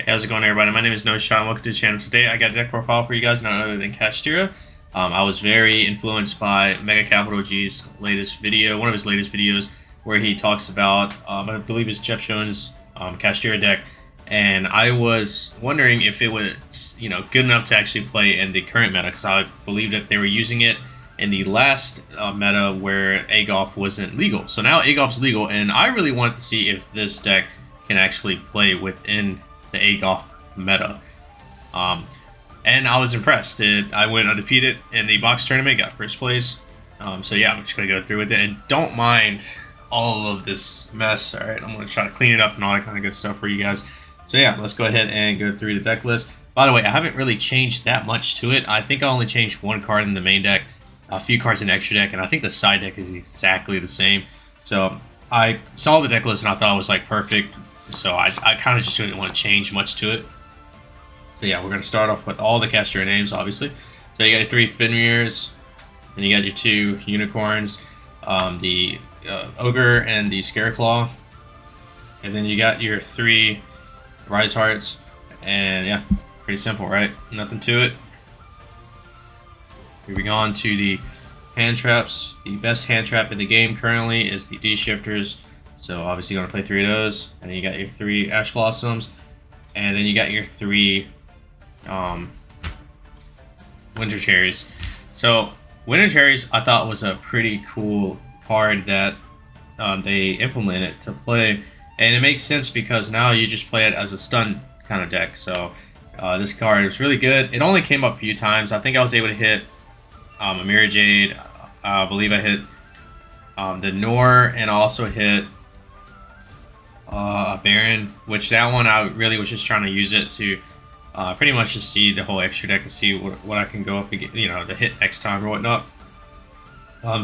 Hey, how's it going, everybody? My name is YoNoShot and welcome to the channel. Today I got a deck profile for you guys, none other than Kashtira. I was very influenced by Mega Capital G's latest video, one of his latest videos, where he talks about, I believe it's Jeff Jones' Kashtira deck, and I was wondering if it was, good enough to actually play in the current meta, because I believe that they were using it in the last meta where AGOF wasn't legal. So now AGOF's legal, and I really wanted to see if this deck can actually play within the AGOF meta. And I was impressed. I went undefeated in the box tournament, got first place. So yeah, I'm just going to go through with it. And don't mind all of this mess, alright? I'm going to try to clean it up and all that kind of good stuff for you guys. So yeah, let's go ahead and go through the deck list. By the way, I haven't really changed that much to it. I think I only changed one card in the main deck, a few cards in the extra deck, and I think the side deck is exactly the same. So I saw the deck list and I thought it was like perfect. So I kind of just didn't want to change much to it. So yeah, we're going to start off with all the Kashtira names, obviously. So you got your 3 Fenrirs, and you got your 2 Unicorns, the Ogre and the Scareclaw. And then you got your 3 Rise Hearts. And yeah, pretty simple, right? Nothing to it. Moving on to the hand traps. The best hand trap in the game currently is the D-Shifters. So obviously you're going to play 3 of those. And then you got your 3 Ash Blossoms. And then you got your 3 Winter Cherries. So Winter Cherries I thought was a pretty cool card that they implemented to play. And it makes sense because now you just play it as a stun kind of deck. So this card is really good. It only came up a few times. I think I was able to hit a Mirror Jade. I believe I hit the Nor and also hit a Baron, which that one I really was just trying to use it to pretty much just see the whole extra deck to see what I can go up against, to hit next time or whatnot.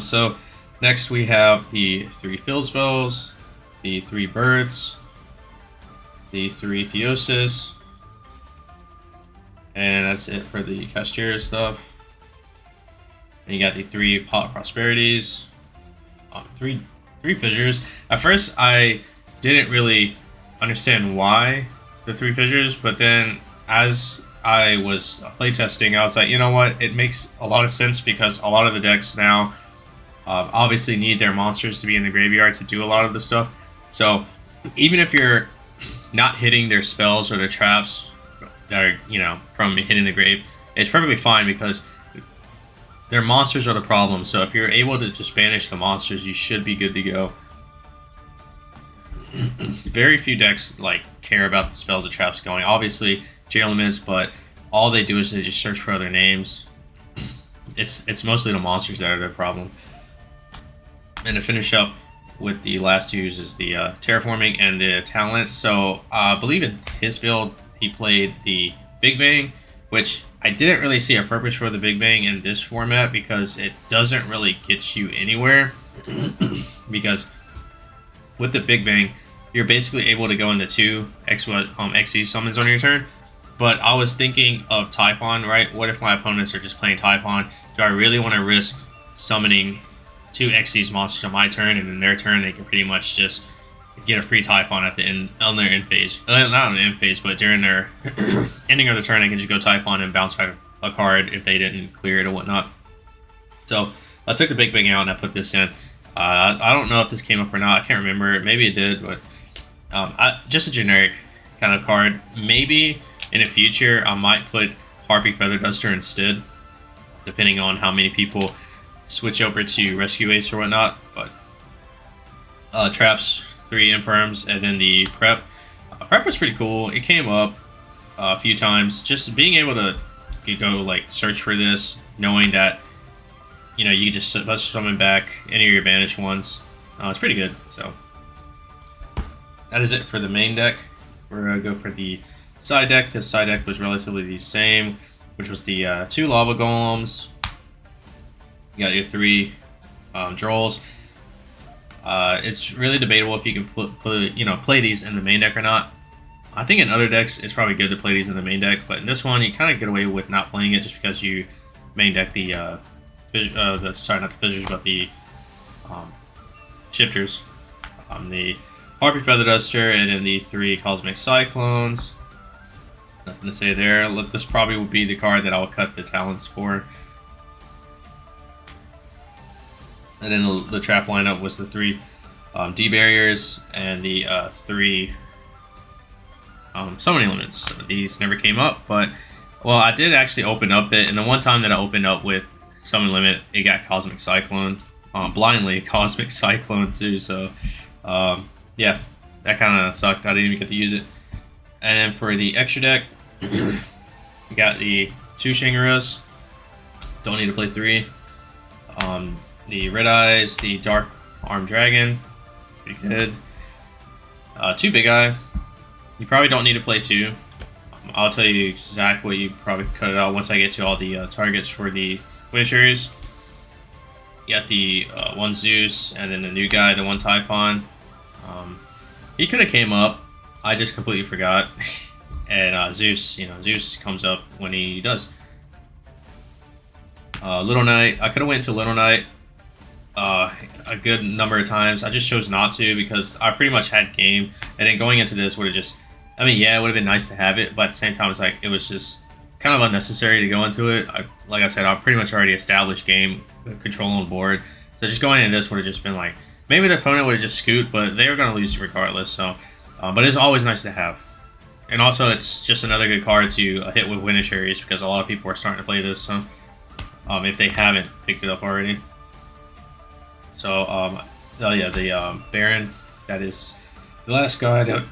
So next we have the 3 Field Spells, the 3 Births, the 3 Theosis, and that's it for the Kashtira stuff. And you got the 3 Prosperities, 3 Fissures. At first I didn't really understand why the 3 Fissures, but then as I was playtesting, I was like, you know what, it makes a lot of sense because a lot of the decks now obviously need their monsters to be in the graveyard to do a lot of the stuff. So even if you're not hitting their spells or their traps that are, from hitting the grave, it's perfectly fine because their monsters are the problem. So if you're able to just banish the monsters, you should be good to go. Very few decks care about the spells and traps going. Obviously, J-Elements, but all they do is they just search for other names. It's mostly the monsters that are the problem. And to finish up with the last 2 is the Terraforming and the Talents. So I believe in his build he played the Big Bang, which I didn't really see a purpose for the Big Bang in this format because it doesn't really get you anywhere. Because with the Big Bang, you're basically able to go into 2 XE summons on your turn. But I was thinking of Typhon, right? What if my opponents are just playing Typhon? Do I really want to risk summoning 2 Xyz monsters on my turn, and in their turn they can pretty much just get a free Typhon at the end on their end phase? Not on the end phase, but during their ending of the turn, they can just go Typhon and bounce back a card if they didn't clear it or whatnot. So I took the Big Bang out and I put this in. I don't know if this came up or not. I can't remember. Maybe it did, but just a generic kind of card. Maybe in the future I might put Harpy Feather Duster instead, depending on how many people switch over to Rescue Ace or whatnot. But traps, 3 Imperms, and then the Prep. Prep was pretty cool. It came up a few times. Just being able to go search for this, knowing that you can just summon back any of your banished ones. It's pretty good. So that is it for the main deck. We're going to go for the side deck, because side deck was relatively the same, which was the 2 Lava Golems. You got your 3 Drolls. It's really debatable if you can play these in the main deck or not. I think in other decks it's probably good to play these in the main deck, but in this one you kind of get away with not playing it just because you main deck the sorry, not the Fissures, but the Shifters. The Harpy Feather Duster, and then the 3 Cosmic Cyclones. Nothing to say there. Look, this probably would be the card that I'll cut the talents for. And then the trap lineup was the 3 D barriers and the 3 summoning limits. So these never came up, but well, I did actually open up it, and the one time that I opened up with summon limit, it got Cosmic Cyclone, blindly Cosmic Cyclone too. So yeah, that kind of sucked. I didn't even get to use it. And then for the extra deck, we got the 2 Shingaros. Don't need to play 3. The Red Eyes, the Dark Armed Dragon, pretty good. 2 Big Eye. You probably don't need to play 2. I'll tell you exactly what you probably cut it out once I get to all the targets for the Winnowshards. You got the 1 Zeus, and then the new guy, the 1 Typhon. He could have came up. I just completely forgot. And Zeus, Zeus comes up when he does. Little Knight. I could have went to Little Knight a good number of times. I just chose not to because I pretty much had game, and then going into this would have just, I mean, yeah, it would have been nice to have it, but at the same time, it's like it was just kind of unnecessary to go into it. Like I said, I pretty much already established game control on board, so just going into this would have just been like maybe the opponent would have just scoot, but they were going to lose regardless. So, but it's always nice to have, and also it's just another good card to hit with Winnowshards because a lot of people are starting to play this. So, if they haven't picked it up already. So, oh yeah, the Baron, that is the last guy that,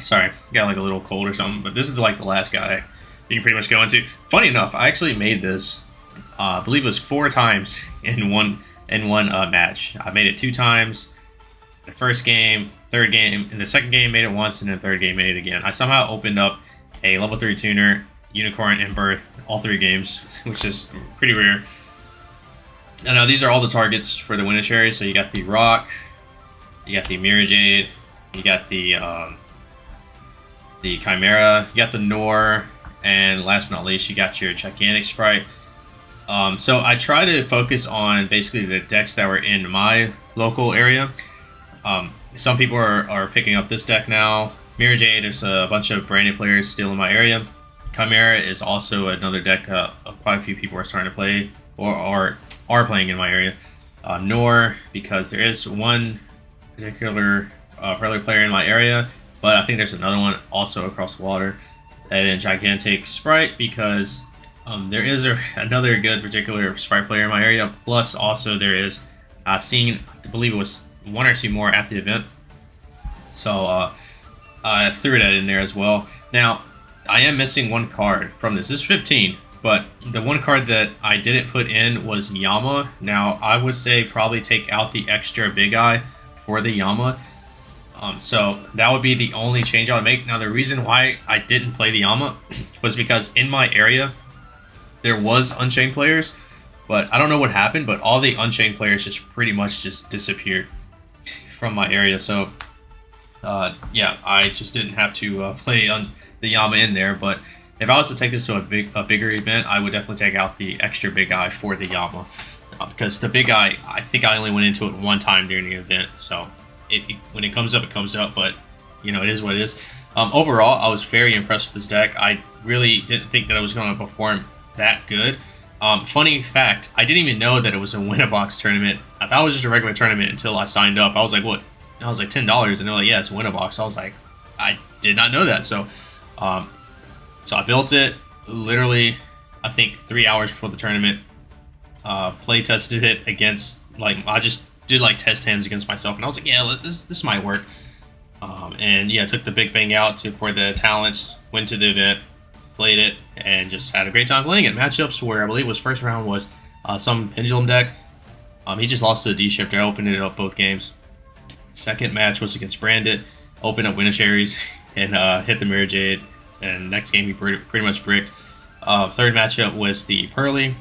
sorry, got like a little cold or something, but this is like the last guy you can pretty much go into. Funny enough, I actually made this, I believe it was 4 times in one match. I made it 2 times, the first game, third game, in the second game made it once, and then third game made it again. I somehow opened up a level 3 tuner, Unicorn, and Birth, all 3 games, which is pretty rare. And now these are all the targets for the Winnowshards. So you got the Rock, you got the Mirror Jade, you got the Chimera, you got the Nor, and last but not least, you got your Gigantic Sprite. So I try to focus on basically the decks that were in my local area. Some people are picking up this deck now. Mirror Jade, there's a bunch of branded players still in my area. Chimera is also another deck that quite a few people are starting to play or are playing in my area. Nor, because there is one particular player in my area, but I think there's another one also across the water. And then Gigantic Sprite, because there is another good particular Sprite player in my area. Plus, also there is I believe it was 1 or 2 more at the event. So I threw that in there as well. Now, I am missing 1 card from this. This is 15. But the 1 card that I didn't put in was Yama. Now, I would say probably take out the extra Big Eye for the Yama. So that would be the only change I would make. Now, the reason why I didn't play the Yama was because in my area, there was Unchained players. But I don't know what happened, but all the Unchained players just pretty much just disappeared from my area. So, yeah, I just didn't have to play the Yama in there. But if I was to take this to a bigger event, I would definitely take out the extra Big Eye for the Yama. Because the Big Eye, I think I only went into it 1 time during the event. So when it comes up, it comes up. But, it is what it is. Overall, I was very impressed with this deck. I really didn't think that it was going to perform that good. Funny fact, I didn't even know that it was a Win-A-Box tournament. I thought it was just a regular tournament until I signed up. I was like, what? And I was like, $10. And they're like, yeah, it's a Win-A-Box. I was like, I did not know that. So I built it literally, I think 3 hours before the tournament. Play tested it against, I just did test hands against myself, and I was like, yeah, this might work. And yeah, took the Big Bang out for the talents, went to the event, played it, and just had a great time playing it. Matchups where I believe was first round was some Pendulum deck. He just lost to the D-Shifter. I opened it up both games. Second match was against Brandit, opened up Winnowshards, and hit the Mirror Jade. And next game he pretty much bricked. Third matchup was the Pearly.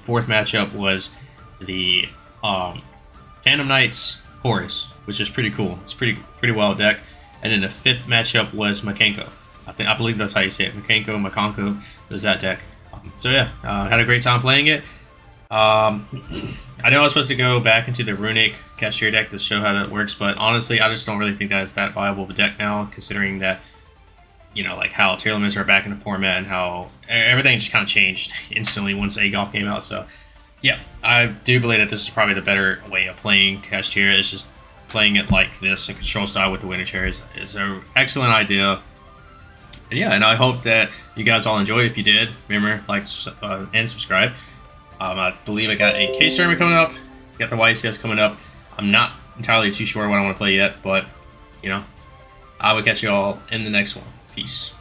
Fourth matchup was the Phantom Knights Horus, which is pretty cool. It's pretty wild deck. And then the fifth matchup was Makenko. I believe that's how you say it. Makonko. It was that deck. So yeah, had a great time playing it. I know I was supposed to go back into the Runic Kashtira deck to show how that works, but honestly, I just don't really think that is that viable of a deck now, considering that you know, like how tier limits are back in the format and how everything just kind of changed instantly once A Golf came out. So yeah, I do believe that this is probably the better way of playing Kashtira. It's just playing it like this, a control style with the winter cherries is an excellent idea. And yeah, and I hope that you guys all enjoyed. If you did, remember, like and subscribe. I believe I got a case tournament coming up. Got the YCS coming up. I'm not entirely too sure what I want to play yet, but you know, I will catch you all in the next one. Peace.